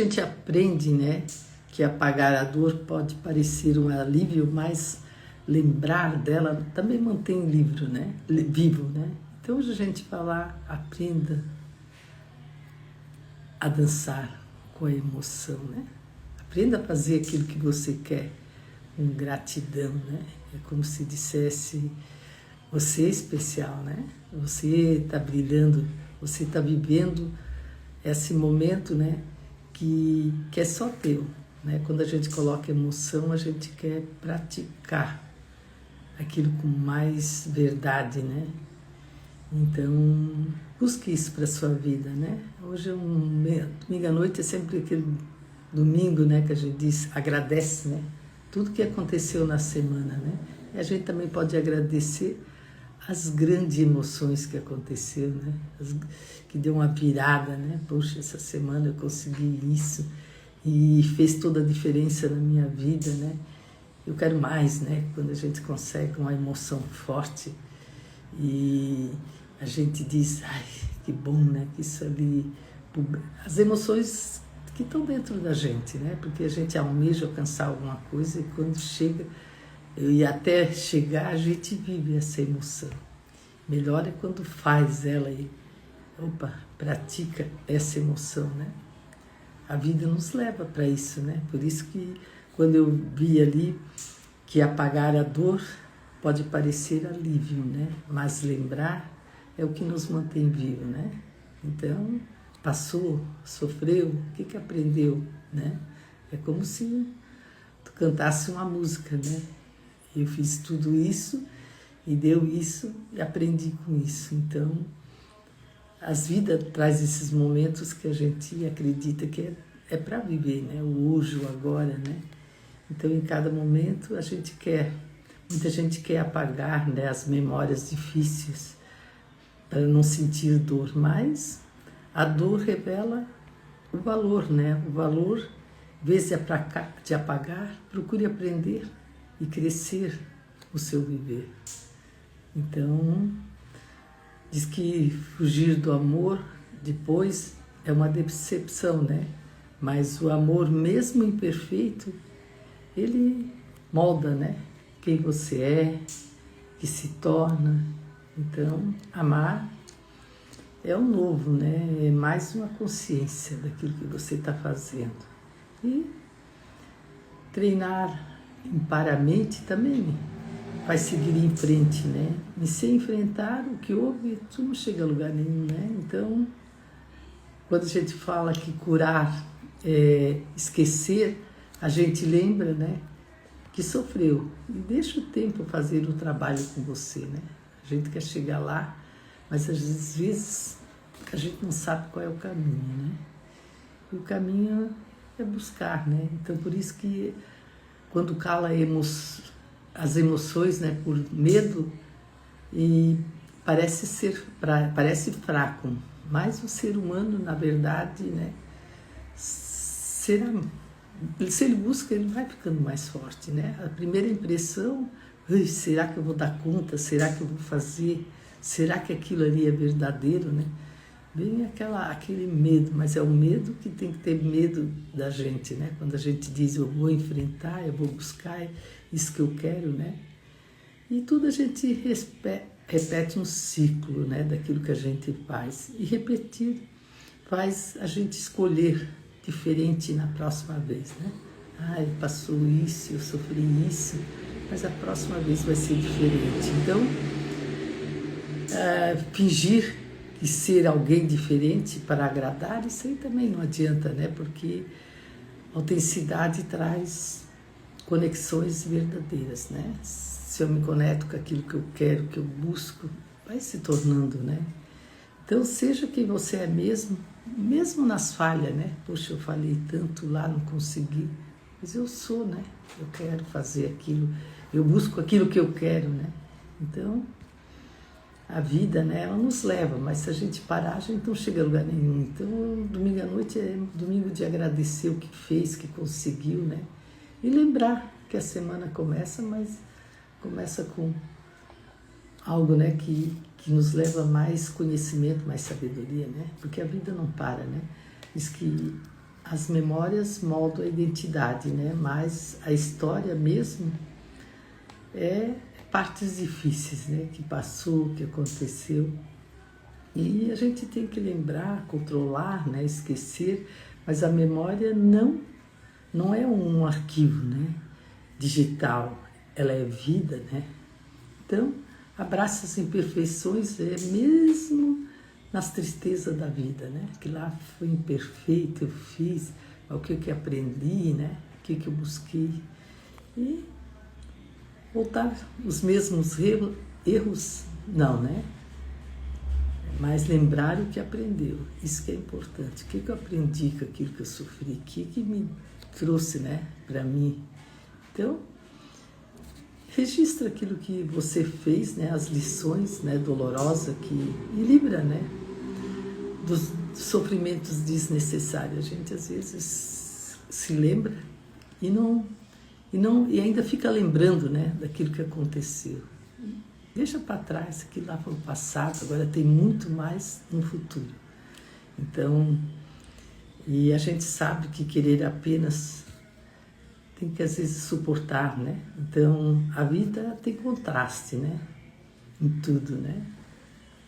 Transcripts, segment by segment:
gente aprende, né, que apagar a dor pode parecer um alívio, mas lembrar dela também mantém o livro, né, vivo, né? Então hoje a gente fala, aprenda a dançar com a emoção, né? Aprenda a fazer aquilo que você quer com gratidão, né? É como se dissesse, você é especial, né? Você está brilhando, você está vivendo esse momento, né? Que é só teu, né? Quando a gente coloca emoção, a gente quer praticar aquilo com mais verdade, né? Então, busque isso para a sua vida, né? Hoje, domingo à noite é sempre aquele domingo, né? Que a gente diz, agradece, né? Tudo que aconteceu na semana, né? E a gente também pode agradecer as grandes emoções que aconteceram, né? Que deu uma virada, né? Poxa, essa semana eu consegui isso e fez toda a diferença na minha vida, né? Eu quero mais, né? Quando a gente consegue uma emoção forte e a gente diz, ai, que bom, né? Que isso ali... As emoções que estão dentro da gente, né? Porque a gente almeja alcançar alguma coisa e quando chega, e até chegar, a gente vive essa emoção. Melhor é quando faz ela e, pratica essa emoção, né? A vida nos leva para isso, né? Por isso que quando eu vi ali que apagar a dor pode parecer alívio, né? Mas lembrar é o que nos mantém vivo, né? Então, passou, sofreu, o que aprendeu, né? É como se tu cantasse uma música, né? Eu fiz tudo isso e deu isso e aprendi com isso. Então, as vidas traz esses momentos que a gente acredita que é para viver, né? O hoje, o agora, né? Então, em cada momento, muita gente quer apagar, né, as memórias difíceis para não sentir dor, mas a dor revela o valor, né? O valor, em vez de apagar, procure aprender e crescer o seu viver. Então, diz que fugir do amor depois é uma decepção, né? Mas o amor, mesmo imperfeito, ele molda, né? Quem você é, que se torna. Então, amar é o novo, né? É mais uma consciência daquilo que você está fazendo. E treinar limpar a mente também vai seguir em frente, né? E sem enfrentar o que houve, tu não chega a lugar nenhum, né? Então, quando a gente fala que curar é esquecer, a gente lembra, né? Que sofreu. E deixa o tempo fazer o trabalho com você, né? A gente quer chegar lá, mas às vezes a gente não sabe qual é o caminho, né? E o caminho é buscar, né? Então, por isso que quando cala as emoções, né, por medo, e parece fraco, mas o ser humano, na verdade, né, se ele busca, ele vai ficando mais forte, né? A primeira impressão, será que eu vou dar conta? Será que eu vou fazer? Será que aquilo ali é verdadeiro, né? Vem aquele medo, mas é o medo que tem que ter medo da gente, né? Quando a gente diz, eu vou enfrentar, eu vou buscar isso que eu quero, né? E tudo a gente repete um ciclo, né? Daquilo que a gente faz. E repetir faz a gente escolher diferente na próxima vez, né? Passou isso, eu sofri isso, mas a próxima vez vai ser diferente. Então, fingir e ser alguém diferente para agradar, isso aí também não adianta, né? Porque autenticidade traz conexões verdadeiras, né? Se eu me conecto com aquilo que eu quero, que eu busco, vai se tornando, né? Então, seja quem você é mesmo nas falhas, né? Poxa, eu falei tanto lá, não consegui, mas eu sou, né? Eu quero fazer aquilo, eu busco aquilo que eu quero, né? Então, a vida, né, ela nos leva, mas se a gente parar, a gente não chega a lugar nenhum. Então, domingo à noite é domingo de agradecer o que fez, que conseguiu, né? E lembrar que a semana começa, mas começa com algo, né, que nos leva a mais conhecimento, mais sabedoria, né? Porque a vida não para, né? Diz que as memórias moldam a identidade, né? Mas a história mesmo é partes difíceis, né? Que passou, que aconteceu. E a gente tem que lembrar, controlar, né? Esquecer, mas a memória não é um arquivo, né? Digital, ela é vida, né? Então, abraça as imperfeições, mesmo nas tristezas da vida, né? Que lá foi imperfeito, eu fiz, o que eu aprendi, né? O que eu busquei. E voltar os mesmos erros, não, né? Mas lembrar o que aprendeu, isso que é importante. O que eu aprendi com aquilo que eu sofri, o que me trouxe, né, para mim. Então, registra aquilo que você fez, né, as lições, né, dolorosas e livra, né, dos sofrimentos desnecessários. A gente às vezes se lembra e ainda fica lembrando, né, daquilo que aconteceu. Deixa para trás, aquilo lá foi o passado, agora tem muito mais no futuro. Então, e a gente sabe que querer apenas tem que às vezes suportar, né? Então, a vida tem contraste, né? Em tudo, né?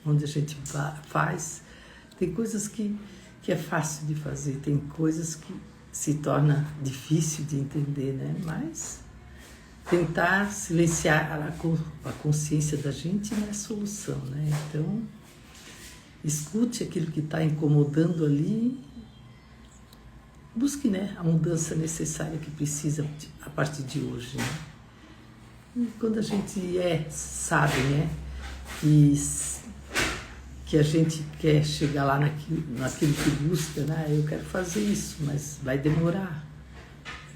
Onde a gente faz, tem coisas que é fácil de fazer, tem coisas que se torna difícil de entender, né? Mas tentar silenciar a consciência da gente não é solução, né? Então, escute aquilo que está incomodando ali, busque, né, a mudança necessária que precisa a partir de hoje, né? E quando a gente sabe, né, que a gente quer chegar lá naquilo que busca, né? Eu quero fazer isso, mas vai demorar.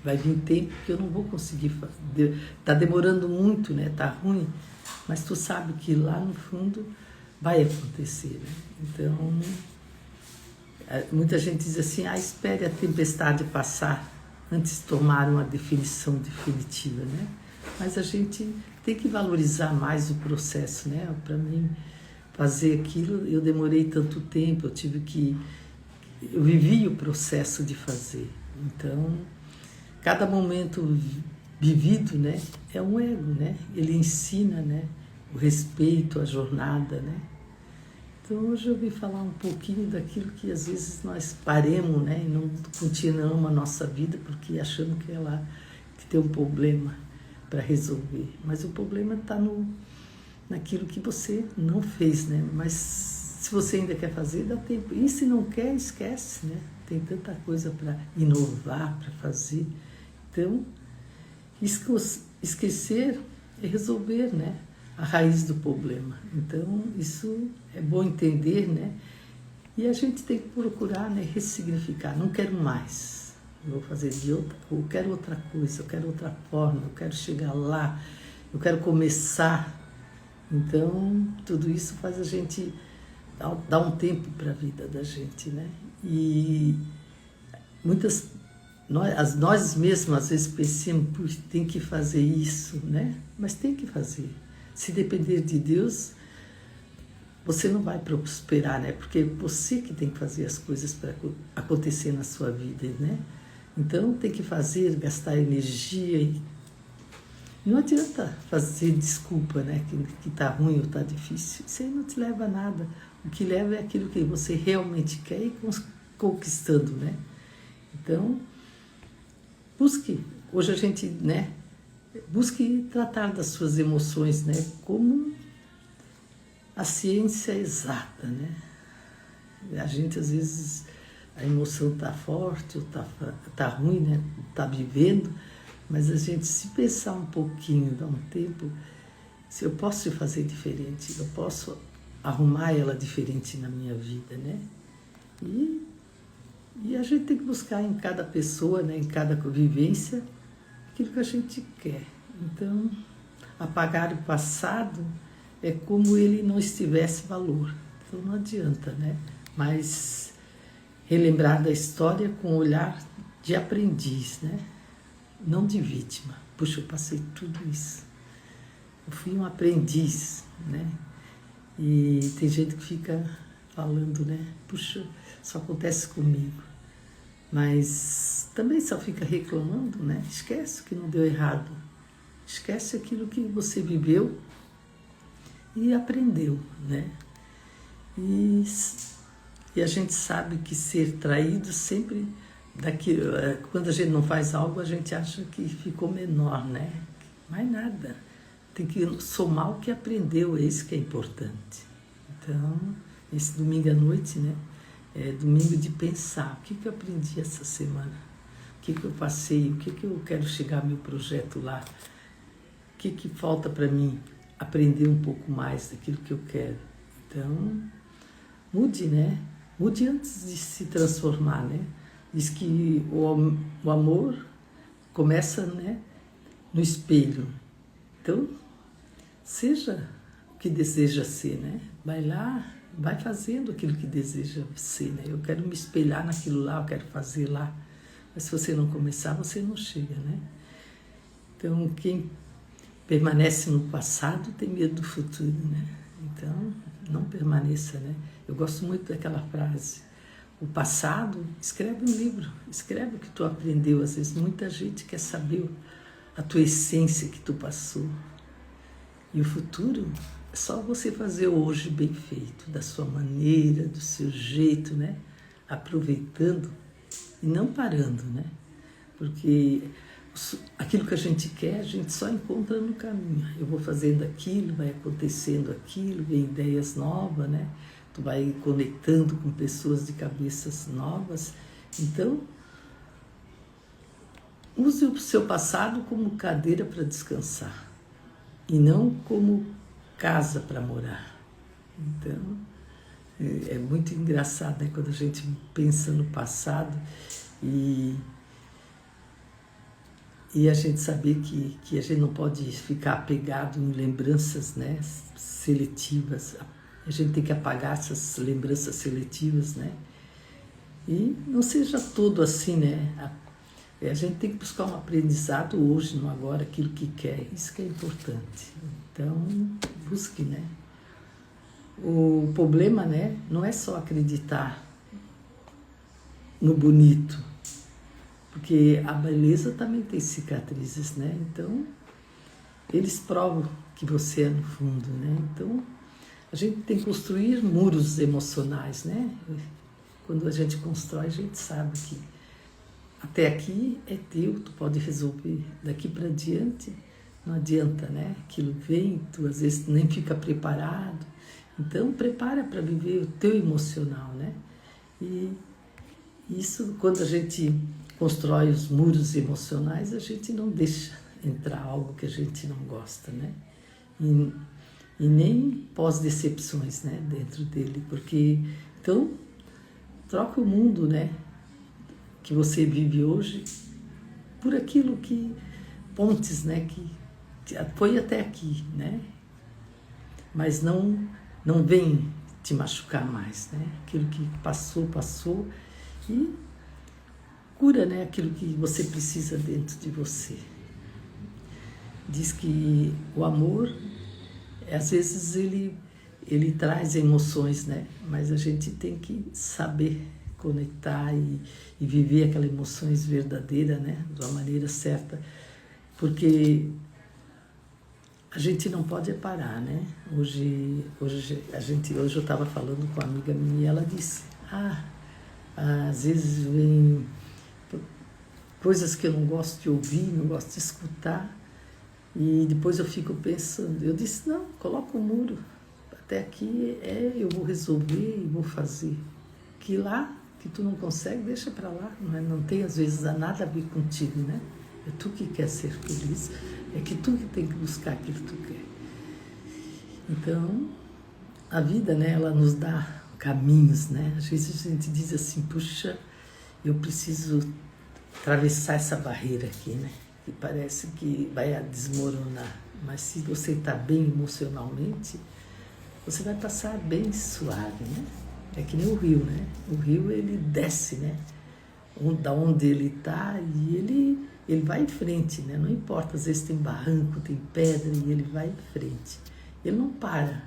Vai vir tempo que eu não vou conseguir fazer. Está demorando muito, né? Está ruim, mas tu sabe que lá no fundo vai acontecer, né? Então, muita gente diz assim, espere a tempestade passar antes de tomar uma definição definitiva, né? Mas a gente tem que valorizar mais o processo, né? Para mim, fazer aquilo, eu demorei tanto tempo, eu vivi o processo de fazer. Então, cada momento vivido, né, é um ego, né? Ele ensina, né, o respeito, a jornada, né? Então hoje eu vim falar um pouquinho daquilo que às vezes nós paremos, né, e não continuamos a nossa vida porque achamos que tem um problema para resolver. Mas o problema está naquilo que você não fez, né? Mas se você ainda quer fazer, dá tempo. E se não quer, esquece, né? Tem tanta coisa para inovar, para fazer. Então, esquecer é resolver, né, a raiz do problema. Então, isso é bom entender, né? E a gente tem que procurar, né, ressignificar. Não quero mais, eu vou fazer eu quero outra coisa, eu quero outra forma, eu quero chegar lá, eu quero começar. Então, tudo isso faz a gente dar um tempo para a vida da gente, né? E nós mesmos às vezes pensamos, tem que fazer isso, né? Mas tem que fazer. Se depender de Deus, você não vai prosperar, né? Porque é você que tem que fazer as coisas para acontecer na sua vida, né? Então tem que fazer, gastar energia. E não adianta fazer desculpa, né? Que tá ruim ou tá difícil. Isso aí não te leva a nada. O que leva é aquilo que você realmente quer e conquistando, né? Então, busque, hoje a gente, né, busque tratar das suas emoções, né, como a ciência exata, né? A gente, às vezes, a emoção está forte, ou tá ruim, né, está vivendo, mas a gente, se pensar um pouquinho, dar um tempo, se eu posso fazer diferente, eu posso arrumar ela diferente na minha vida, né? E a gente tem que buscar em cada pessoa, né, em cada convivência, aquilo que a gente quer. Então, apagar o passado é como ele não estivesse valor. Então, não adianta, né? Mas relembrar da história com um olhar de aprendiz, né? Não de vítima. Puxa, eu passei tudo isso. Eu fui um aprendiz, né? E tem gente que fica falando, né? Puxa, só acontece comigo. Mas também só fica reclamando, né? Esquece o que não deu errado. Esquece aquilo que você viveu e aprendeu, né? E a gente sabe que ser traído sempre, quando a gente não faz algo, a gente acha que ficou menor, né? Mas nada. Tem que somar o que aprendeu, é isso que é importante. Então, esse domingo à noite, né? É domingo de pensar, o que eu aprendi essa semana? O que eu passei? O que eu quero chegar ao meu projeto lá? O que falta para mim aprender um pouco mais daquilo que eu quero? Então, mude, né? Mude antes de se transformar, né? Diz que o amor começa, né, no espelho. Então, seja o que deseja ser, né? Vai lá, vai fazendo aquilo que deseja ser, né? Eu quero me espelhar naquilo lá, eu quero fazer lá. Mas se você não começar, você não chega, né? Então, quem permanece no passado tem medo do futuro, né? Então, não permaneça, né? Eu gosto muito daquela frase. O passado, escreve um livro, escreve o que tu aprendeu. Às vezes muita gente quer saber a tua essência que tu passou. E o futuro é só você fazer hoje bem feito, da sua maneira, do seu jeito, né? Aproveitando e não parando, né? Porque aquilo que a gente quer, a gente só encontra no caminho. Eu vou fazendo aquilo, vai acontecendo aquilo, vem ideias novas, né? Tu vai conectando com pessoas de cabeças novas. Então, use o seu passado como cadeira para descansar e não como casa para morar. Então, é muito engraçado, né? Quando a gente pensa no passado e a gente saber que a gente não pode ficar apegado em lembranças, né, seletivas. A gente tem que apagar essas lembranças seletivas, né? E não seja todo assim, né? A gente tem que buscar um aprendizado hoje, no agora, aquilo que quer. Isso que é importante. Então, busque, né? O problema, né, não é só acreditar no bonito, porque a beleza também tem cicatrizes, né? Então, eles provam que você é no fundo, né? Então, a gente tem que construir muros emocionais, né? Quando a gente constrói, a gente sabe que até aqui é teu, tu pode resolver. Daqui para diante, não adianta, né? Aquilo vem, tu às vezes nem fica preparado. Então, prepara para viver o teu emocional, né? E isso, quando a gente constrói os muros emocionais, a gente não deixa entrar algo que a gente não gosta, né? E nem pós-decepções, né, dentro dele, porque então troca o mundo, né, que você vive hoje por aquilo que pontes, né, que foi até aqui, né, mas não vem te machucar mais, né, aquilo que passou e cura, né, aquilo que você precisa dentro de você. Diz que o amor, às vezes ele traz emoções, né? Mas a gente tem que saber conectar e viver aquelas emoções verdadeiras, né? De uma maneira certa, porque a gente não pode parar, né? Hoje eu estava falando com uma amiga minha e ela disse, às vezes vem coisas que eu não gosto de ouvir, não gosto de escutar. E depois eu fico pensando, eu disse, não, coloca um muro, até aqui eu vou resolver e vou fazer. Que lá, que tu não consegue, deixa para lá, não tem às vezes nada a ver contigo, né? É tu que quer ser feliz, é que tu que tem que buscar aquilo que tu quer. Então, a vida, né, ela nos dá caminhos, né? Às vezes a gente diz assim, puxa, eu preciso atravessar essa barreira aqui, né? Que parece que vai desmoronar. Mas se você está bem emocionalmente, você vai passar bem suave, né? É que nem o rio, né? O rio, ele desce, né? Da onde ele está e ele vai em frente, né? Não importa, às vezes tem barranco, tem pedra e ele vai em frente. Ele não para.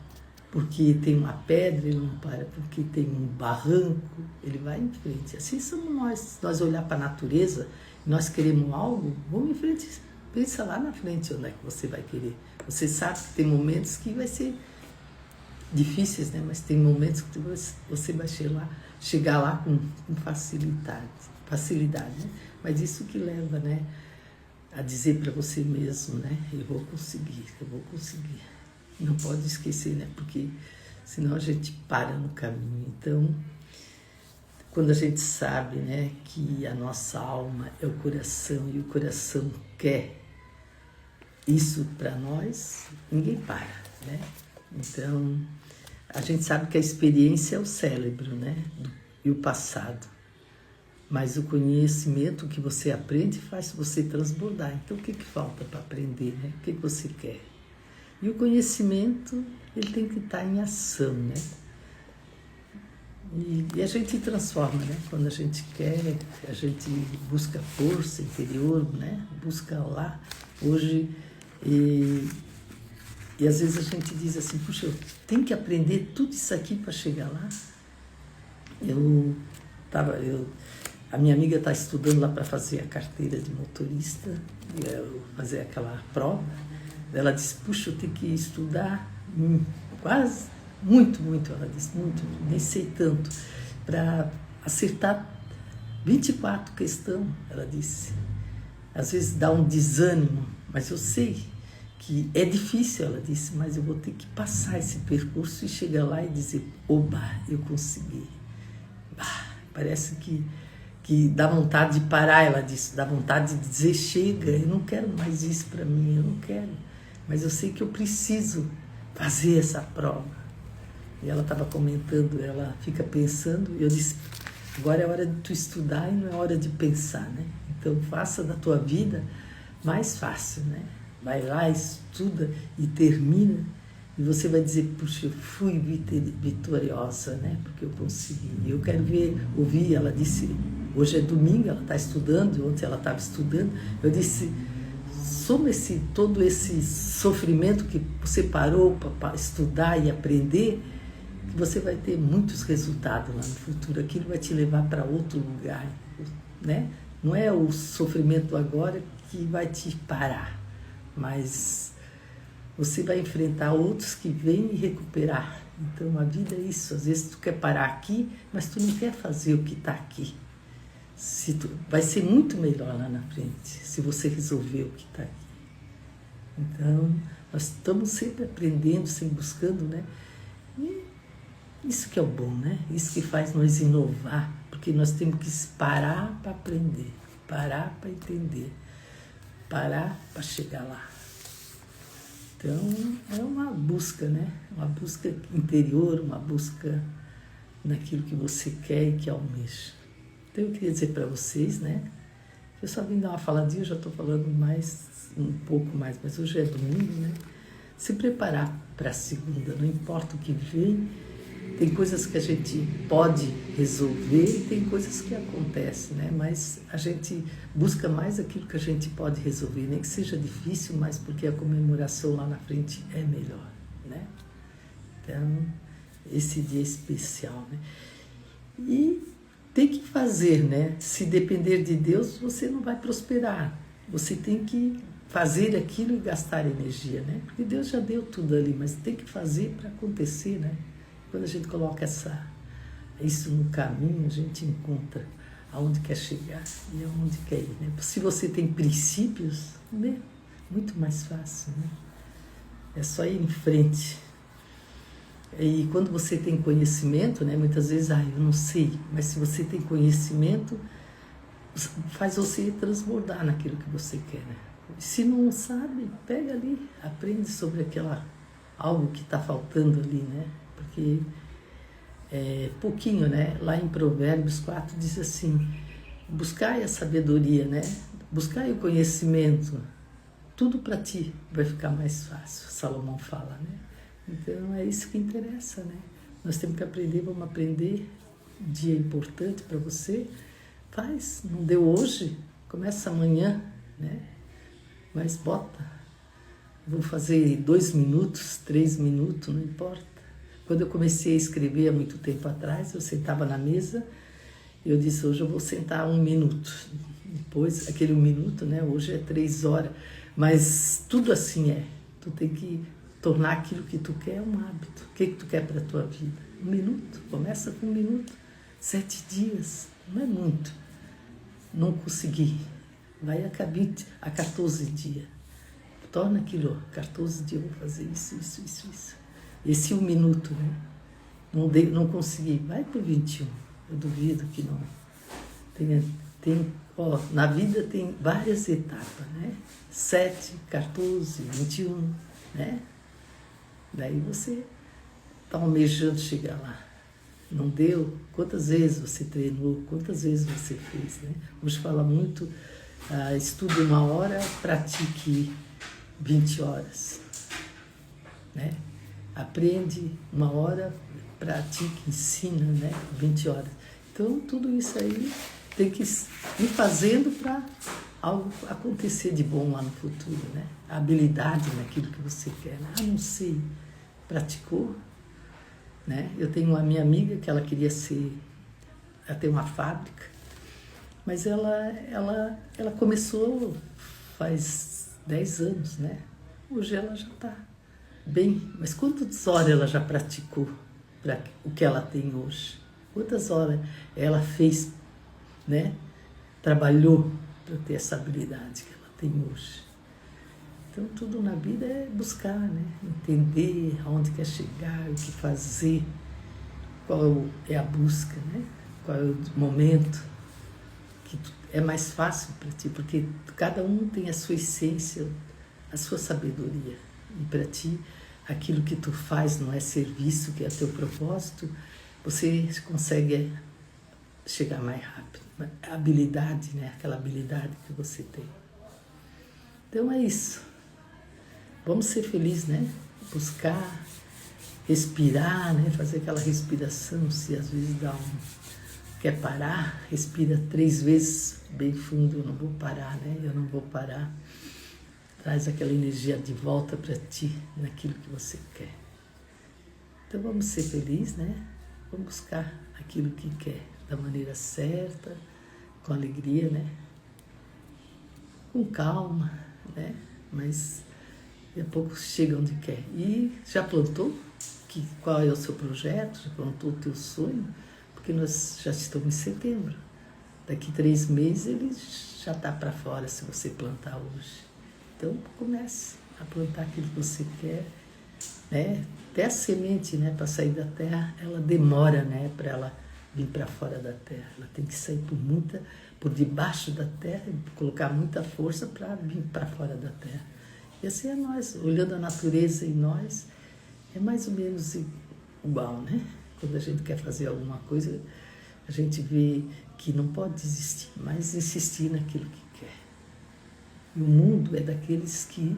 porque tem uma pedra, ele não para, porque tem um barranco, ele vai em frente. Assim somos nós. Se nós olhar para a natureza, nós queremos algo, vamos em frente, pensa lá na frente onde é que você vai querer. Você sabe que tem momentos que vai ser difíceis, né? Mas tem momentos que você vai chegar lá com facilidade, né? Mas isso que leva, né, a dizer para você mesmo, né, eu vou conseguir. Não pode esquecer, né, porque senão a gente para no caminho. Então, quando a gente sabe, né, que a nossa alma é o coração e o coração quer isso para nós, ninguém para, né? Então, a gente sabe que a experiência é o cérebro, né, e o passado. Mas o conhecimento que você aprende faz você transbordar. Então, o que falta para aprender, né? O que você quer? E o conhecimento, ele tem que estar em ação, né? E a gente transforma, né? Quando a gente quer, a gente busca força interior, né? Busca lá. Hoje, e às vezes a gente diz assim, puxa, eu tenho que aprender tudo isso aqui para chegar lá. A minha amiga está estudando lá para fazer a carteira de motorista, fazer aquela prova. Ela disse, puxa, eu tenho que estudar quase, muito, ela disse, muito, nem sei tanto, para acertar 24 questões, ela disse. Às vezes dá um desânimo, mas eu sei que é difícil, ela disse, mas eu vou ter que passar esse percurso e chegar lá e dizer, oba, eu consegui. Parece que dá vontade de parar, ela disse, dá vontade de dizer, chega, eu não quero mais isso para mim, eu não quero. Mas eu sei que eu preciso fazer essa prova. E ela estava comentando, ela fica pensando, e eu disse, agora é hora de tu estudar e não é hora de pensar, né? Então faça da tua vida mais fácil, né? Vai lá, estuda e termina, e você vai dizer, puxa, eu fui vitoriosa, né? Porque eu consegui. Eu quero ouvir, ela disse, hoje é domingo, ela está estudando, ontem ela estava estudando, eu disse, soma todo esse sofrimento que você parou para estudar e aprender, que você vai ter muitos resultados lá no futuro. Aquilo vai te levar para outro lugar, né? Não é o sofrimento agora que vai te parar, mas você vai enfrentar outros que vêm recuperar. Então a vida é isso, às vezes tu quer parar aqui, mas tu não quer fazer o que está aqui. Vai ser muito melhor lá na frente, se você resolver o que está aqui. Então, nós estamos sempre aprendendo, sempre buscando, né? E isso que é o bom, né? Isso que faz nós inovar, porque nós temos que parar para aprender, parar para entender, parar para chegar lá. Então, é uma busca, né? Uma busca interior, uma busca naquilo que você quer e que almeja. Então, eu queria dizer para vocês, né? Eu só vim dar uma faladinha, eu já estou falando um pouco mais, mas hoje é domingo, né? Se preparar para a segunda, não importa o que vem, tem coisas que a gente pode resolver e tem coisas que acontecem, né? Mas a gente busca mais aquilo que a gente pode resolver, nem que seja difícil, mas porque a comemoração lá na frente é melhor, né? Então, esse dia é especial, né? E tem que fazer, né? Se depender de Deus, você não vai prosperar. Você tem que fazer aquilo e gastar energia, né? Porque Deus já deu tudo ali, mas tem que fazer para acontecer, né? Quando a gente coloca isso no caminho, a gente encontra aonde quer chegar e aonde quer ir, né? Se você tem princípios, né? Muito mais fácil, né? É só ir em frente. E quando você tem conhecimento, né? Muitas vezes, eu não sei, mas se você tem conhecimento, faz você transbordar naquilo que você quer, né? Se não sabe, pega ali, aprende sobre algo que está faltando ali, né? Porque pouquinho, né? Lá em Provérbios 4 diz assim, buscai a sabedoria, né? Buscai o conhecimento, tudo para ti vai ficar mais fácil, Salomão fala, né? Então é isso que interessa, né? Nós temos que aprender, vamos aprender, um dia importante para você, faz, não deu hoje, começa amanhã, né? Mas bota, vou fazer 2 minutos, 3 minutos, não importa. Quando eu comecei a escrever há muito tempo atrás, eu sentava na mesa e eu disse, hoje eu vou sentar 1 minuto. Depois, aquele 1 minuto, né? Hoje é 3 horas. Mas tudo assim é. Tu tem que tornar aquilo que tu quer um hábito. O que tu quer para a tua vida? 1 minuto. Começa com 1 minuto. 7 dias. Não é muito. Não consegui. Vai a 14 dias. Torna aquilo. 14 dias eu vou fazer isso. Esse 1 minuto, né? Não consegui. Vai para o 21. Eu duvido que não. Na vida tem várias etapas, né? 7, 14, 21, né? Daí você está almejando chegar lá. Não deu? Quantas vezes você treinou? Quantas vezes você fez, né? Hoje fala muito, estude 1 hora, pratique 20 horas, né? Aprende 1 hora, pratique, ensina, né? 20 horas. Então, tudo isso aí tem que ir fazendo para algo acontecer de bom lá no futuro, né? A habilidade naquilo que você quer, né? Não sei, praticou, né? Eu tenho uma minha amiga que ela tem uma fábrica, mas ela começou faz 10 anos, né? Hoje ela já está bem, mas quantas horas ela já praticou para o que ela tem hoje? Quantas horas ela fez, né? Trabalhou para ter essa habilidade que ela tem hoje. Então, tudo na vida é buscar, né? Entender aonde quer chegar, o que fazer, qual é a busca, né? Qual é o momento que é mais fácil para ti, porque cada um tem a sua essência, a sua sabedoria. E para ti, aquilo que tu faz não é serviço, que é teu propósito, você consegue chegar mais rápido. A habilidade, né? Aquela habilidade que você tem. Então é isso. Vamos ser felizes, né? Buscar, respirar, né? Fazer aquela respiração, se às vezes quer parar, respira 3 vezes bem fundo, eu não vou parar, né? Eu não vou parar. Traz aquela energia de volta para ti, naquilo que você quer. Então vamos ser felizes, né? Vamos buscar aquilo que quer, da maneira certa, com alegria, né? Com calma, né? Mas daqui a pouco chega onde quer. E já plantou? Qual é o seu projeto? Já plantou o teu sonho? Porque nós já estamos em setembro. Daqui 3 meses ele já está para fora se você plantar hoje. Então comece a plantar aquilo que você quer, né? Até a semente, né, para sair da terra, ela demora, né, para ela vir para fora da terra. Ela tem que sair por debaixo da terra e colocar muita força para vir para fora da terra. E assim é nós, olhando a natureza em nós, é mais ou menos igual, né? Quando a gente quer fazer alguma coisa, a gente vê que não pode desistir, mas insistir naquilo que quer. E o mundo é daqueles que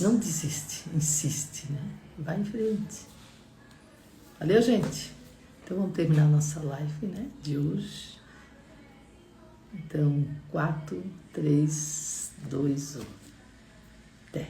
não desiste, insiste, né? Vai em frente. Valeu, gente? Então vamos terminar a nossa live, né, de hoje. Então, 4, 3, 2, 1. Até.